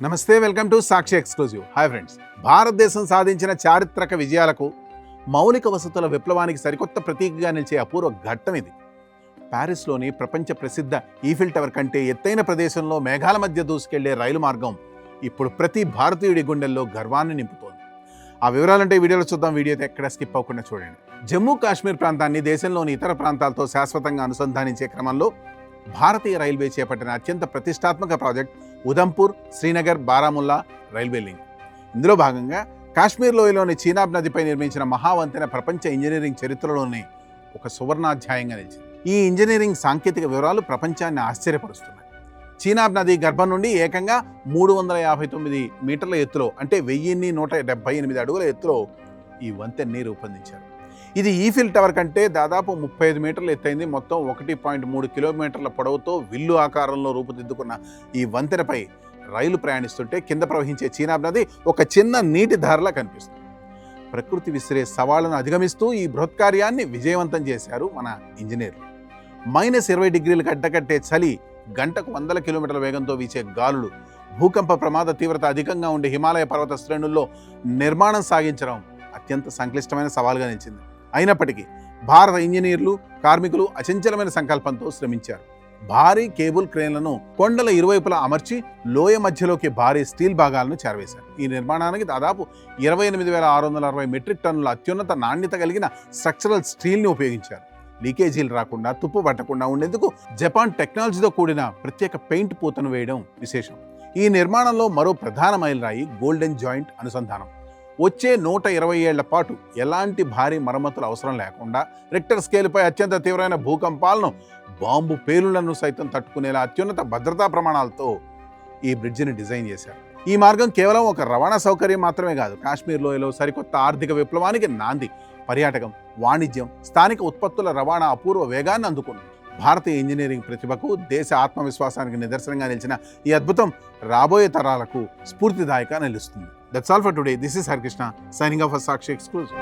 నమస్తే, welcome to Sakshi exclusive. Hi friends, భారతదేశం సాధించిన చారిత్రక విజయాలకు మౌలిక వసతుల విప్లవానికి సరికొత్త ప్రతీకగా నిలిచే అపూర్వ ఘట్టం ఇది. ప్యారిస్లోని ప్రపంచ ప్రసిద్ధ ఈఫిల్ టవర్ కంటే ఎత్తైన ప్రదేశంలో మేఘాల మధ్య దూసుకెళ్లే రైలు మార్గం ఇప్పుడు ప్రతి భారతీయుడి గుండెల్లో గర్వాన్ని నింపుతోంది. ఆ వివరాలంటే వీడియోలో చూద్దాం. వీడియో అయితే ఎక్కడ స్కిప్ అవ్వకుండా చూడండి. జమ్మూ కాశ్మీర్ ప్రాంతాన్ని దేశంలోని ఇతర ప్రాంతాలతో శాశ్వతంగా అనుసంధానించే క్రమంలో భారతీయ రైల్వే చేపట్టిన అత్యంత ప్రతిష్టాత్మక project Udhampur Srinagar Baramulla railway link. ఇందులో భాగంగా కాశ్మీర్ లోయలోని చీనాబ్ నదిపై నిర్మించిన మహావంతెన ప్రపంచ ఇంజనీరింగ్ చరిత్రలోనే ఒక సువర్ణాధ్యాయంగా నిలిచింది. ఈ ఇంజనీరింగ్ సాంకేతిక వివరాలు ప్రపంచాన్ని ఆశ్చర్యపరుస్తున్నాయి. చీనాబ్ నది గర్భం నుండి ఏకంగా 359 మీటర్ల ఎత్తులో, అంటే 1178 అడుగుల ఎత్తులో ఈ వంతెన్ని రూపొందించారు. ఇది ఈఫిల్ టవర్ కంటే దాదాపు 35 మీటర్లు ఎత్తైంది. మొత్తం 1.3 కిలోమీటర్ల పొడవుతో విల్లు ఆకారంలో రూపుదిద్దుకున్న ఈ వంతెనపై రైలు ప్రయాణిస్తుంటే కింద ప్రవహించే చీనాబ్ నది ఒక చిన్న నీటి ధారలా కనిపిస్తుంది. ప్రకృతి విసిరే సవాళ్లను అధిగమిస్తూ ఈ బృహత్కార్యాన్ని విజయవంతం చేశారు మన ఇంజనీర్లు. -20 డిగ్రీలకు అడ్డకట్టే చలి, గంటకు 100 కిలోమీటర్ల వేగంతో వీచే గాలులు, భూకంప ప్రమాద తీవ్రత అధికంగా ఉండే హిమాలయ పర్వత శ్రేణుల్లో నిర్మాణం సాగించడం అత్యంత సంక్లిష్టమైన సవాలుగా నిలిచింది. అయినప్పటికీ భారత ఇంజనీర్లు, కార్మికులు అచంచలమైన సంకల్పంతో శ్రమించారు. భారీ కేబుల్ క్రేన్లను కొండల ఇరువైపులా అమర్చి లోయ మధ్యలోకి భారీ స్టీల్ భాగాలను చేరవేశారు. ఈ నిర్మాణానికి దాదాపు 28,660 మెట్రిక్ టన్నుల అత్యున్నత నాణ్యత కలిగిన స్ట్రక్చరల్ స్టీల్ని ఉపయోగించారు. లీకేజీలు రాకుండా, తుప్పు పట్టకుండా ఉండేందుకు జపాన్ టెక్నాలజీతో కూడిన ప్రత్యేక పెయింట్ పూతను వేయడం విశేషం. ఈ నిర్మాణంలో మరో ప్రధాన మైలురాయి గోల్డెన్ జాయింట్ అనుసంధానం. వచ్చే 120 ఏళ్ల పాటు ఎలాంటి భారీ మరమ్మతులు అవసరం లేకుండా రిక్టర్ స్కేల్పై అత్యంత తీవ్రమైన భూకంపాలను, బాంబు పేలుళ్లను సైతం తట్టుకునేలా అత్యున్నత భద్రతా ప్రమాణాలతో ఈ బ్రిడ్జిని డిజైన్ చేశారు. ఈ మార్గం కేవలం ఒక రవాణా సౌకర్యం మాత్రమే కాదు, కాశ్మీర్ లోయలో సరికొత్త ఆర్థిక విప్లవానికి నాంది. పర్యాటకం, వాణిజ్యం, స్థానిక ఉత్పత్తుల రవాణా అపూర్వ వేగాన్ని అందుకుంది. భారతీయ ఇంజనీరింగ్ ప్రతిభకు, దేశ ఆత్మవిశ్వాసానికి నిదర్శనంగా నిలిచిన ఈ అద్భుతం రాబోయే తరాలకు స్ఫూర్తిదాయకంగా నిలుస్తుంది. That's all for today. This is Harikrishna signing off for Sakshi Exclusive.